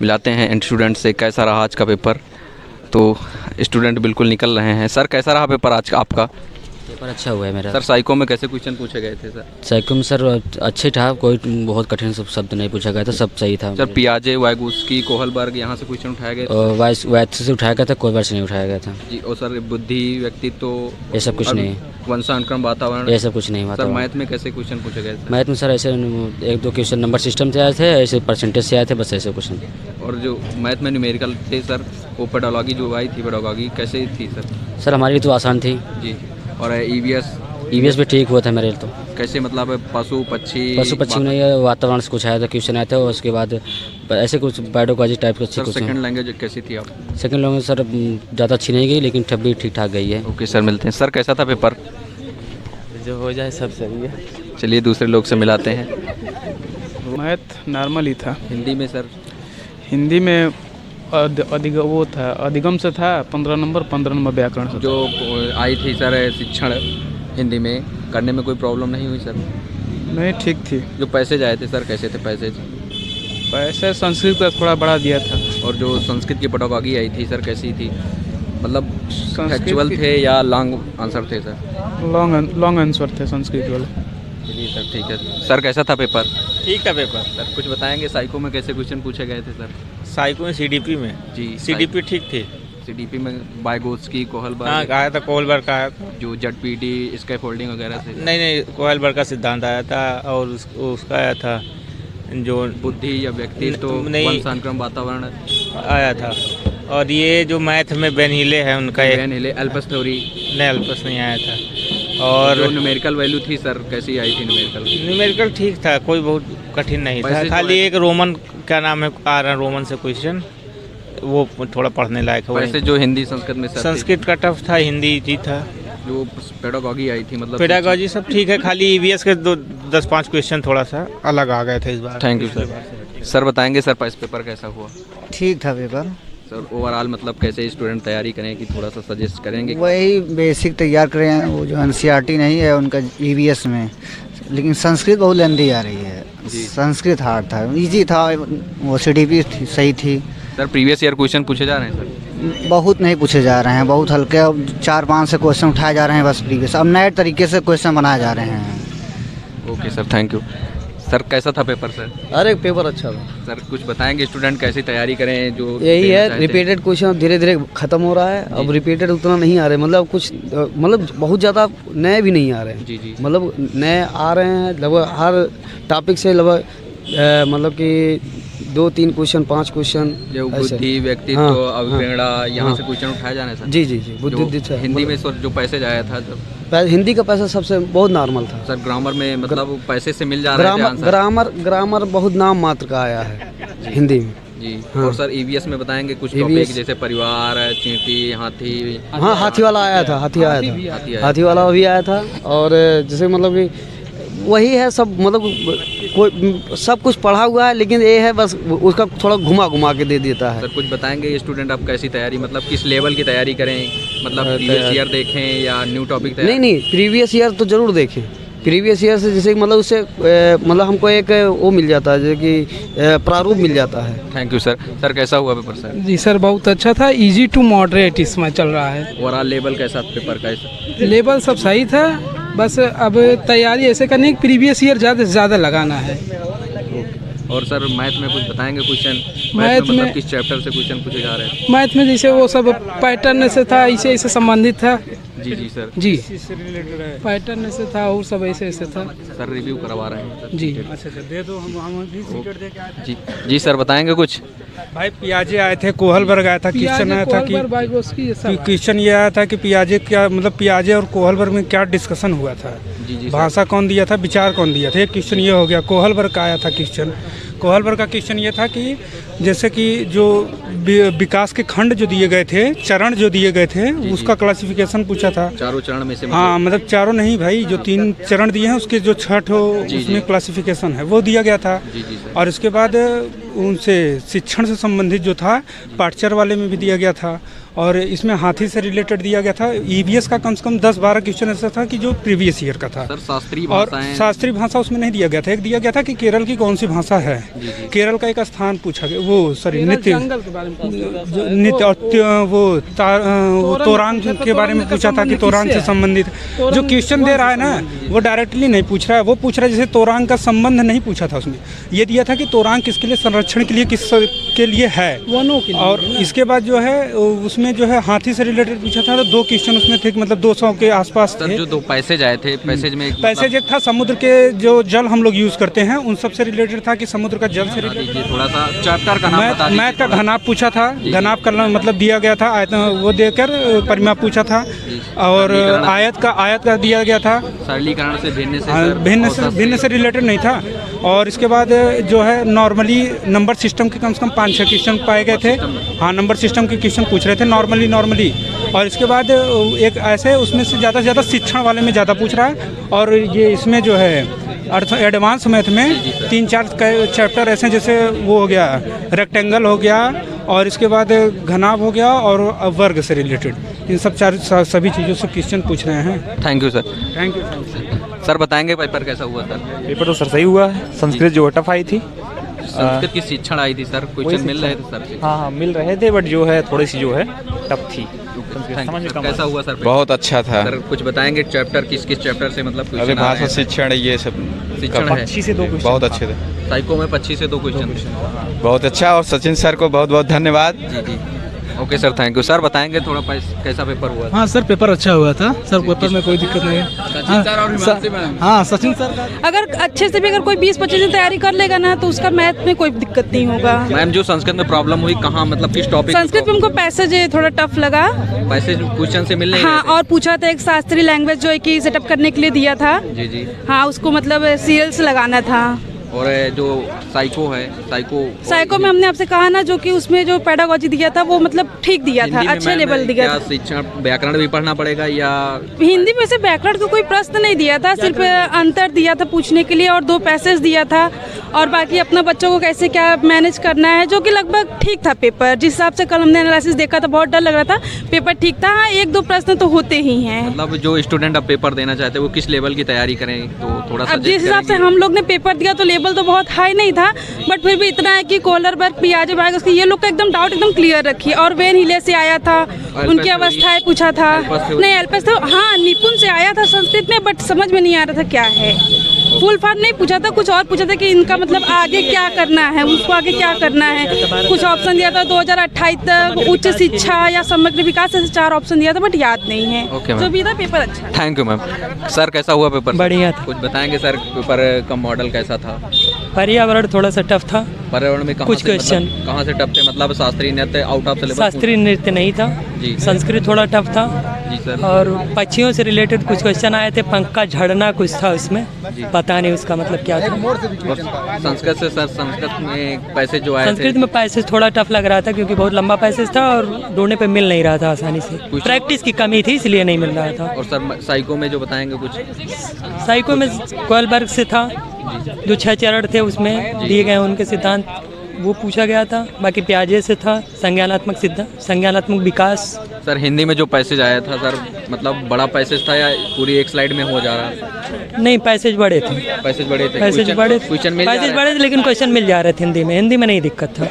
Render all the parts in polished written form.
मिलाते हैं स्टूडेंट से कैसा रहा आज का पेपर। तो स्टूडेंट बिल्कुल निकल रहे हैं। सर कैसा रहा पेपर आज का आपका? पेपर अच्छा हुआ है मेरा। सर साइको में कैसे क्वेश्चन पूछे गए थे सर? साइको में सर अच्छे था, कोई बहुत कठिन शब्द नहीं पूछा गया था, सब सही था। सर पियाजे, वाइगोत्स्की, कोहलबर्ग यहाँ से क्वेश्चन उठाए गए और वाइस से उठाया गया था, कोई वर्ष नहीं उठाया गया था जी। और सर बुद्धि, व्यक्तित्व तो ये सब कुछ नहीं, वंशानुक्रम, वातावरण ये सब कुछ नहीं हुआ सर। था। मैथ में कैसे क्वेश्चन पूछे गए थे? मैथ में सर ऐसे 1-2 क्वेश्चन नंबर सिस्टम से आए थे, ऐसे परसेंटेज से आए थे, बस ऐसे कुछ नहीं। और जो मैथ में न्यूमेरिकल थे सर, वो पेडागॉजी जो आई थी, पेडागॉजी कैसे थी सर? सर हमारी तो आसान थी जी। और ईवीएस भी ठीक हुआ था मेरे तो। कैसे मतलब पशु पक्षी नहीं है, वातावरण से कुछ आया था, क्वेश्चन आए थे। और उसके बाद ऐसे कुछ पेडागॉजी टाइप के सर। सेकंड लैंग्वेज कैसी थी आप? सेकंड लैंग्वेज सर ज़्यादा अच्छी नहीं गई, लेकिन तब भी ठीक ठाक गई है। ओके सर, मिलते हैं। सर कैसा था पेपर? जो हो जाए सब सही है। चलिए दूसरे लोग से मिलाते हैं। मैथ नॉर्मल ही था। हिंदी में सर? हिंदी में अधिगम से था 15 नंबर व्याकरण से। जो आई थी सर शिक्षण हिंदी में, करने में कोई प्रॉब्लम नहीं हुई सर? नहीं, ठीक थी। जो पैसेज आए थे सर कैसे थे पैसेज? पैसे संस्कृत का थोड़ा बढ़ा दिया था। और जो संस्कृत की पेडागॉजी आई थी सर कैसी थी? मतलब फैक्चुअल थे या लॉन्ग आंसर थे सर? लॉन्ग आंसर थे संस्कृत वाले। चलिए सर, ठीक है। सर कैसा था पेपर? ठीक था पेपर। सर कुछ बताएंगे साइको में कैसे क्वेश्चन पूछे गए थे सर? साइको में सीडीपी में जी। सीडीपी ठीक थी। सीडीपी में वाइगोत्स्की, कोहलबर्ग। हाँ आया था, कोहलबर्ग का आया था। जो जेडपीटी, स्कैफोल्डिंग वगैरह से? नहीं, कोहलबर्ग का सिद्धांत आया था। और उसका आया था जो बुद्धि या व्यक्तित्व, वंशानुक्रम, वातावरण आया था। और ये जो मैथ में बेनहिले है उनका, एल्पस थ्योरी। नहीं, एल्पस नहीं आया था। और जो न्यूमेरिकल वैल्यू थी सर कैसी आई थी? न्यूमेरिकल ठीक था, कोई बहुत कठिन नहीं था। खाली एक रोमन, क्या नाम है, आ रहा रोमन से क्वेश्चन, वो थोड़ा पढ़ने लायक है। वैसे जो हिंदी संस्कृत में संस्कृत का टफ था, हिंदी जी था। जो पेडागॉजी आई थी मतलब पेडागॉजी सब ठीक है, खाली ईवीएस के 10-5 क्वेश्चन थोड़ा सा अलग आ गए थे इस बार। Thank you sir. सर बताएंगे सर पेपर कैसा हुआ? ठीक था पेपर। सर ओवरऑल मतलब कैसे स्टूडेंट तैयारी करें कि थोड़ा सा सजेस्ट करेंगे? वही बेसिक तैयार करें, वो जो एनसीईआरटी नहीं है उनका ईवीएस में। लेकिन संस्कृत बहुत लेंदी आ रही है। संस्कृत हार्ड था, इजी था। वो सीडीपी सही थी। सर प्रीवियस ईयर क्वेश्चन पूछे जा रहे हैं सर? बहुत नहीं पूछे जा रहे हैं, बहुत हल्के। 4-5 से क्वेश्चन उठाए जा रहे हैं बस प्रीवियस। अब नए तरीके से क्वेश्चन बनाए जा रहे हैं। Okay sir, thank you. Sir कैसा था पेपर सर? अरे पेपर अच्छा था सर। कुछ बताएंगे स्टूडेंट कैसी तैयारी करें? जो यही है, रिपीटेड क्वेश्चन धीरे धीरे खत्म हो रहा है। अब रिपीटेड उतना नहीं आ रहे, मतलब कुछ बहुत ज़्यादा नए भी नहीं आ रहे हैं। जी। मतलब नए आ रहे हैं लगभग हर टॉपिक से, लगभग मतलब कि 2-3 क्वेश्चन, 5 क्वेश्चन। जो बुद्धि, व्यक्तित्व, अवप्रेरणा, यहाँ से क्वेश्चन उठाए जाने सर? जी। बुद्धि हिंदी में सर जो पैसेज आया था हिंदी का पैसा सबसे बहुत नॉर्मल था सर। ग्रामर में मतलब पैसे से मिल जा रहा है। ग्रामर बहुत नाम मात्र का आया है हिंदी में जी। हाँ। और सर ईवीएस में बताएंगे कुछ टॉपिक जैसे परिवार, चींटी, हाथी? हाँ, हाथी वाला आया था। हाथी वाला भी आया था। और जैसे मतलब कि वही है सब, मतलब कोई सब कुछ पढ़ा हुआ है, लेकिन ये है बस उसका थोड़ा घुमा के दे देता है। सर कुछ बताएंगे ये स्टूडेंट आप कैसी तैयारी, मतलब किस लेवल की तैयारी करें? मतलब प्रीवियस ईयर देखें या न्यू टॉपिक? नहीं, प्रीवियस ईयर तो जरूर देखें। प्रीवियस ईयर से जैसे मतलब उससे मतलब हमको एक वो मिल जाता है, जो कि प्रारूप मिल जाता है। Thank you sir. सर कैसा हुआ पेपर सर? जी सर बहुत अच्छा था, इजी टू मॉडरेट इसमें चल रहा है। ओवरऑल लेवल कैसा पेपर का? लेवल सब सही था, बस अब तैयारी ऐसे करनी है कि प्रीवियस ईयर ज़्यादा से ज़्यादा लगाना है। और सर मैथ में कुछ बताएंगे क्वेश्चन? मैथ में मतलब किस चैप्टर से क्वेश्चन पूछे जा रहे हैं? मैथ में जैसे वो सब पैटर्न से था, इसे संबंधित था। जी सर। जी पैटर्न से था और सब ऐसे था। सर रिव्यू करवा रहे हैं सर? जी। अच्छा दे दो, हम जी सर बताएंगे कुछ? भाई पियाजे आए थे, कोहलबर्ग आया था। क्वेश्चन आया था कि क्वेश्चन ये आया था कि पियाजे क्या मतलब, पियाजे और कोहलबर्ग में क्या डिस्कशन हुआ था? जी भाषा कौन दिया था, विचार कौन दिया था? एक क्वेश्चन ये हो गया। कोहलबर्ग का आया था क्वेश्चन। कोहलबर्ग का क्वेश्चन ये था कि जैसे कि जो विकास के खंड जो दिए गए थे, चरण जो दिए गए थे, उसका क्लासिफिकेशन पूछा था। चारों चरण में से? हाँ, मतलब चारों नहीं भाई, जो 3 चरण दिए हैं उसके जो 6 उसमें क्लासिफिकेशन है वो दिया गया था। और इसके बाद उनसे शिक्षण से संबंधित जो था पाठचर वाले में भी दिया गया था। और इसमें हाथी से रिलेटेड दिया गया था। ईवीएस का कम से कम 10-12 क्वेश्चन ऐसा था कि जो प्रीवियस ईयर का था। सर शास्त्रीय और भाषाएं, शास्त्रीय भाषा उसमें नहीं दिया गया था। एक दिया गया था कि केरल की कौन सी भाषा है, केरल का एक स्थान पूछा गया, वो सॉरी नृत्य, नृत्य और वो तोरांग के बारे में पूछा था कि तोरांग से संबंधित जो क्वेश्चन दे रहा है ना वो डायरेक्टली नहीं पूछ रहा है, वो पूछ रहा है जैसे तोरांग का संबंध नहीं पूछा था उसमें। ये दिया था कि तोरांग किसके लिए, संरक्षण के लिए, किस के लिए है। और इसके बाद जो है उसमें जो है हाथी से रिलेटेड पूछा था, तो 2 क्वेश्चन उसमें थे, मतलब 200 के आसपास थे। जो 2 पैसेज आए थे, पैसेज में पैसेज एक था समुद्र के जो जल हम लोग यूज करते हैं उन सब से रिलेटेड था कि समुद्र का जल से रिलेटेड। थोड़ा सा चैप्टर का नाम बता दीजिए। मैथ का घनाभ पूछा था, घनाभ का मतलब दिया गया था, वो देकर परिमाप पूछा था। और आयत का दिया गया था। सरलीकरण से भिन्न से रिलेटेड नहीं था। और इसके बाद जो है नॉर्मली नंबर सिस्टम के कम से कम 5-6 क्वेश्चन पाए गए थे। हाँ, नंबर सिस्टम के क्वेश्चन पूछ रहे थे नॉर्मली। और इसके बाद एक ऐसे उसमें से ज़्यादा शिक्षण वाले में ज़्यादा पूछ रहा है। और ये इसमें जो है एडवांस मैथ में 3-4 चैप्टर ऐसे, जैसे वो हो गया रेक्टेंगल हो गया, और इसके बाद घनाभ हो गया, और वर्ग से रिलेटेड इन सब सभी चीज़ों से क्वेश्चन पूछ रहे हैं। Thank you sir. Thank you sir. बताएंगे पेपर कैसा हुआ सर? पेपर तो सर सही हुआ है। संस्कृत जो टफ आई थी, संस्कृत की शिक्षण आई थी सर, क्वेश्चन मिल रहे थे सर से? हाँ मिल रहे थे, बट जो है थोड़ी सी जो है टफ थी। कैसा हुआ सर? बहुत अच्छा था सर। कुछ बताएंगे चैप्टर, किस चैप्टर से मतलब अभी भाषा शिक्षण ये सब शिक्षण है? 25 से 2 क्वेश्चन बहुत अच्छे थे। साइको में 25 से 2 क्वेश्चन बहुत अच्छा। और सचिन सर को बहुत बहुत धन्यवाद। जी। Okay sir, thank you. Sir बताएंगे थोड़ा कैसा पेपर हुआ? हाँ सर, पेपर अच्छा हुआ था सर, पेपर में कोई दिक्कत नहीं है। हाँ सचिन सर, अगर अच्छे से भी अगर कोई 20-25 दिन तैयारी कर लेगा ना तो उसका मैथ में कोई दिक्कत नहीं होगा। मैम जो संस्कृत में प्रॉब्लम हुई कहाँ, मतलब किस टॉपिक? संस्कृत में हमको पैसेज थोड़ा टफ लगा। पैसेज क्वेश्चन से मिलने? हाँ, और पूछा था एक शास्त्रीय लैंग्वेज जो है कि सेटअप करने के लिए दिया था। जी। हाँ, उसको मतलब सीरियल्स लगाना था। और जो साइको है, साइको में हमने आपसे कहा ना, जो कि उसमें जो पेडागोजी दिया था वो मतलब ठीक दिया था, अच्छे लेवल दिया था। शिक्षण व्याकरण भी पढ़ना पड़ेगा या? हिंदी में से व्याकरण का कोई प्रश्न नहीं दिया था, सिर्फ अंतर दिया था पूछने के लिए, और 2 पैसेज दिया था, और बाकी अपना बच्चों को कैसे क्या मैनेज करना है, जो कि लगभग ठीक था पेपर। जिस हिसाब से कल हमने एनालिसिस देखा था बहुत डर लग रहा था, पेपर ठीक था। हाँ, 1-2 प्रश्न तो होते ही हैं। मतलब जो स्टूडेंट अब पेपर देना चाहते हैं वो किस लेवल की तैयारी करें, तो थोड़ा सा अब जिस हिसाब से हम लोग ने पेपर दिया तो लेवल तो बहुत हाई नहीं था, बट फिर भी इतना है कि कोलरबर्ग, पियाजे बाग, उसके ये लोग का एकदम डाउट एकदम क्लियर रखिए। और वेन हिले से आया था, उनकी अवस्थाएं पूछा था। नहीं, एल्पस तो हाँ निपुण से आया था संस्कृत में, बट समझ में नहीं आ रहा था क्या है। फुल फॉर्म नहीं पूछा था, कुछ और पूछा था कि इनका मतलब आगे क्या करना है, उसको आगे क्या करना है। कुछ ऑप्शन दिया था 2028 तक उच्च शिक्षा या समग्र विकास, ऐसे 4 ऑप्शन दिया था, बट याद नहीं है। जो भी था पेपर अच्छा। Thank you ma'am. सर कैसा हुआ पेपर? बढ़िया था। कुछ बताएंगे सर, पेपर का मॉडल कैसा था? पर्यावरण थोड़ा सा टफ था। पर्यावरण में कुछ क्वेश्चन कहाँ से टफ थे? मतलब शास्त्रीय नृत्य आउट ऑफ सिलेबस? शास्त्रीय नृत्य नहीं था जी। संस्कृत थोड़ा टफ था जी सर। और पक्षियों से रिलेटेड कुछ क्वेश्चन आए थे, पंख का झड़ना कुछ था उसमें, पता नहीं उसका मतलब क्या था। संस्कृत से सर, संस्कृत में पैसेज जो आए थे? संस्कृत में पैसेज थोड़ा टफ लग रहा था क्योंकि बहुत लंबा पैसेज था और ढूंढने पे मिल नहीं रहा था आसानी से, प्रैक्टिस की कमी थी इसलिए नहीं मिल रहा था। और सर साइको में जो बताएंगे कुछ? साइको में कोलबर्ग से था, जो 6 चरण थे उसमें दिए गए उनके सिद्धांत वो पूछा गया था। बाकी प्याजे से था संज्ञानात्मक सिद्धांत, संज्ञानात्मक विकास। सर हिंदी में जो पैसेज आया था सर, मतलब बड़ा पैसेज था या पूरी एक स्लाइड में हो जा रहा? नहीं, पैसेज बड़े थे। पैसेज बड़े थे, पैसेज बड़े थे, लेकिन क्वेश्चन मिल जा रहे थे हिंदी में नहीं दिक्कत था।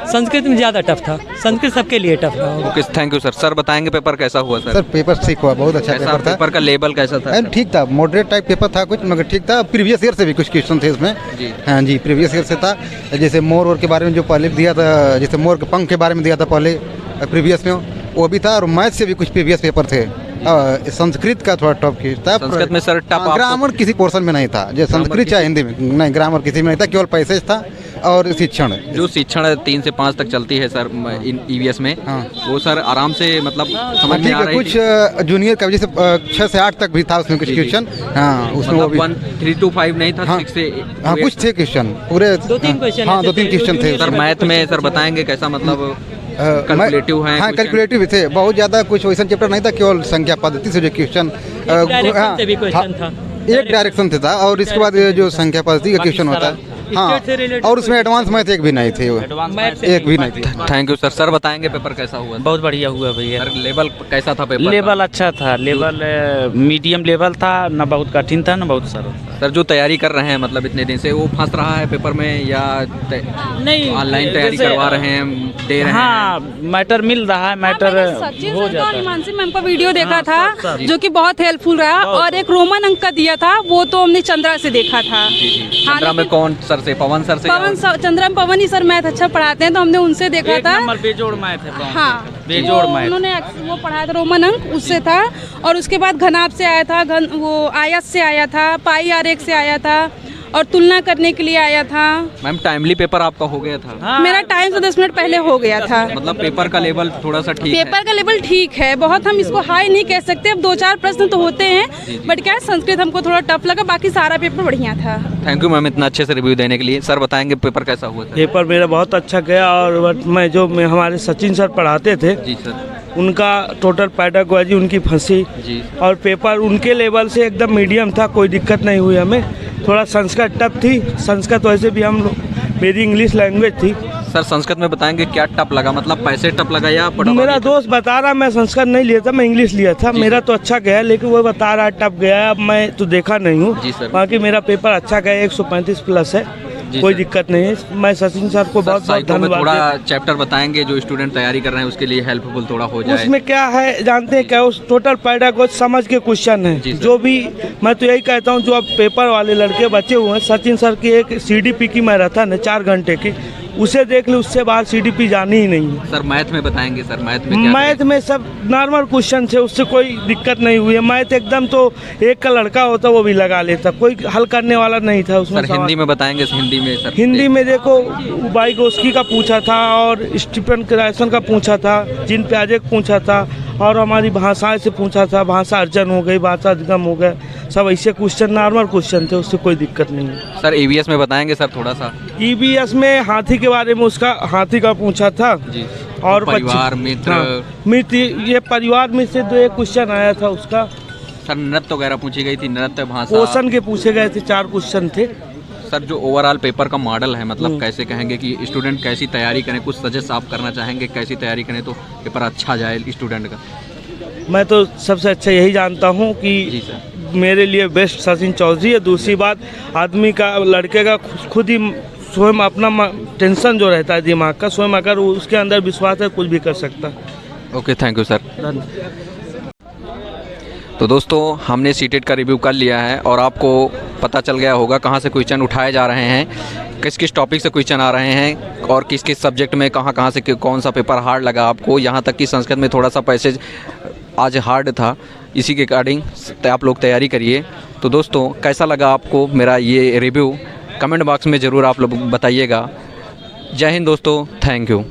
संस्कृत में ज़्यादा टफ था, संस्कृत सबके लिए टफ रहा। Okay, thank you sir. Sir बताएंगे पेपर कैसा हुआ? सर पेपर ठीक हुआ, बहुत अच्छा पेपर था। पेपर का लेवल कैसा था? ठीक था, मॉडरेट टाइप पेपर था कुछ, मगर ठीक था। प्रीवियस ईयर से भी कुछ क्वेश्चन थे इसमें जी। हाँ जी, प्रीवियस ईयर से था। जैसे मोर और के बारे में जो पहले दिया था, जैसे मोर के पंख के बारे में दिया था पहले प्रीवियस में, वो भी था। और मैथ से भी कुछ प्रीवियस पेपर थे। संस्कृत का थोड़ा टफ था। संस्कृत में सर टफ? ग्रामर किसी पोर्शन में नहीं था, जो संस्कृत या हिंदी में नहीं, ग्रामर किसी में नहीं था, केवल पैसेज था और शिक्षण। जो शिक्षण 3 से 5 तक चलती है सर ईवीएस में, वो सर आराम से मतलब समझ में आ रही कुछ जूनियर का जैसे 6 से 8 तक भी था उसमें कुछ क्वेश्चन। हाँ, उसमें वो भी 1, 3 to 5 नहीं था, 6 से हाँ कुछ थे क्वेश्चन पूरे 2-3 क्वेश्चन। हाँ 2-3 क्वेश्चन थे सर। मैथ में सर बताएंगे कैसा, मतलब कैलकुलेटिव है? हाँ कैलकुलेटिव भी थे, बहुत ज़्यादा कुछ वैसा चैप्टर नहीं था, केवल संख्या पद्धति से जो क्वेश्चन एक डायरेक्शन से भी क्वेश्चन था, एक डायरेक्शन से था। और इसके बाद जो संख्या पद्धति का क्वेश्चन होता है हाँ, और उसमें एडवांस मैथ एक भी नहीं थे, एक भी नहीं थे। Thank you sir. सर बताएंगे पेपर कैसा हुआ? बहुत बढ़िया हुआ भैया। सर लेवल कैसा था पेपर? लेवल अच्छा था, लेवल मीडियम लेवल था, न बहुत कठिन था न बहुत सरल। सर जो तैयारी कर रहे हैं मतलब इतने दिन से, वो फंस रहा है पेपर में या नहीं ऑनलाइन तैयारी करवा रहे हैं, दे रहे हैं? हाँ, मैटर मिल रहा है, मैटर हो जाता है। हिमांशी मैम का वीडियो देखा था जो कि बहुत हेल्पफुल रहा, और एक रोमन अंक का दिया था वो तो हमने चंद्रा से देखा था। चंद्रा में कौन सर से? पवन सर से? चंद्रा में पवन ही सर मैथ अच्छा पढ़ाते हैं, तो हमने उनसे देखा था। बेजोड़ मैथ है। हाँ, बेजोड़ मैथ उन्होंने वो पढ़ाया था, रोमन अंक उससे था। और उसके बाद घनाभ से आया था, वो आयत से आया था, पाई आरेख से आया था, और तुलना करने के लिए आया था। मैम टाइमली पेपर आपका हो गया था? हाँ, मेरा टाइम से 10 मिनट पहले हो गया था। मतलब पेपर का लेवल थोड़ा सा ठीक है? पेपर का लेवल ठीक है, बहुत हम इसको हाई नहीं कह सकते। अब 2-4 प्रश्न तो होते हैं, बट क्या है, संस्कृत हमको थोड़ा टफ लगा, बाकी सारा पेपर बढ़िया था। थैंक यू मैम इतना अच्छे से रिव्यू देने के लिए। सर बताएंगे पेपर कैसा हुआ था? पेपर मेरा बहुत अच्छा गया, और मैं जो हमारे सचिन सर पढ़ाते थे जी सर, उनका टोटल पैडागोजी उनकी फंसी जी, और पेपर उनके लेवल से एकदम मीडियम था, कोई दिक्कत नहीं हुई हमें। थोड़ा संस्कृत टफ थी, संस्कृत वैसे भी हम लोग, मेरी इंग्लिश लैंग्वेज थी। सर संस्कृत में बताएंगे क्या टफ लगा, मतलब पैसे टफ लगा या मेरा दोस्त बता रहा, मैं संस्कृत नहीं लिया था, मैं इंग्लिश लिया था, मेरा तो अच्छा गया, लेकिन वो बता रहा टफ गया। अब मैं तो देखा नहीं हूँ, बाकी मेरा पेपर अच्छा गया, 135 प्लस है, कोई दिक्कत नहीं है। मैं सचिन सर को बहुत बहुत धन्यवाद। थोड़ा चैप्टर बताएंगे जो स्टूडेंट तैयारी कर रहे हैं उसके लिए हेल्पफुल थोड़ा हो जाए। उसमें क्या है जानते हैं क्या, उस टोटल पैडागोज समझ के क्वेश्चन है, जो भी मैं तो यही कहता हूँ, जो अब पेपर वाले लड़के बचे हुए हैं, सचिन सर की एक CDP की मैराथन है 4 घंटे की, उसे देख ले, उससे बाहर CDP जानी ही नहीं है। सर मैथ में बताएंगे? सर मैथ में क्या? मैथ में सब नॉर्मल क्वेश्चन थे, उससे कोई दिक्कत नहीं हुई है। मैथ एकदम तो एक का लड़का होता वो भी लगा लेता, कोई हल करने वाला नहीं था उसमें। सर हिंदी में बताएंगे? हिंदी में सर, हिंदी में देखो, वाइगोस्की का पूछा था, और स्टीफन क्राइसन का पूछा था, जिन प्याजे का पूछा था, और हमारी भाषाएं से पूछा था, भाषा अर्जन हो गई, भाषा अधिगम हो गया, सब ऐसे क्वेश्चन नॉर्मल क्वेश्चन थे, उससे कोई दिक्कत नहीं है। सर EVS में बताएंगे सर थोड़ा सा? EVS में हाथी के बारे में, उसका हाथी का पूछा था जी, और परिवार मित्र। हाँ, मित्र, ये परिवार में से 2 क्वेश्चन आया था उसका। सर नृत्य वगैरह पूछी गई थी, नृत्य भाषा, पोषण के पूछे गए थे, 4 क्वेश्चन थे। सर जो ओवरऑल पेपर का मॉडल है, मतलब कैसे कहेंगे कि स्टूडेंट कैसी तैयारी करें, कुछ सजेस्ट आप करना चाहेंगे कैसी तैयारी करें तो पेपर अच्छा जाए स्टूडेंट का? मैं तो सबसे अच्छा यही जानता हूँ कि मेरे लिए बेस्ट सचिन चौधरी है। दूसरी बात, आदमी का, लड़के का खुद ही स्वयं अपना टेंशन जो रहता है दिमाग का, स्वयं अगर उसके अंदर विश्वास है, कुछ भी कर सकता है। Okay, thank you sir. तो दोस्तों हमने सीटेट का रिव्यू कर लिया है, और आपको पता चल गया होगा कहाँ से क्वेश्चन उठाए जा रहे हैं, किस किस टॉपिक से क्वेश्चन आ रहे हैं, और किस किस सब्जेक्ट में कहाँ से कौन सा पेपर हार्ड लगा आपको। यहाँ तक कि संस्कृत में थोड़ा सा पैसेज आज हार्ड था, इसी के अकॉर्डिंग आप लोग तैयारी करिए। तो दोस्तों कैसा लगा आपको मेरा ये रिव्यू, कमेंट बॉक्स में ज़रूर आप लोग बताइएगा। जय हिंद दोस्तों, थैंक यू।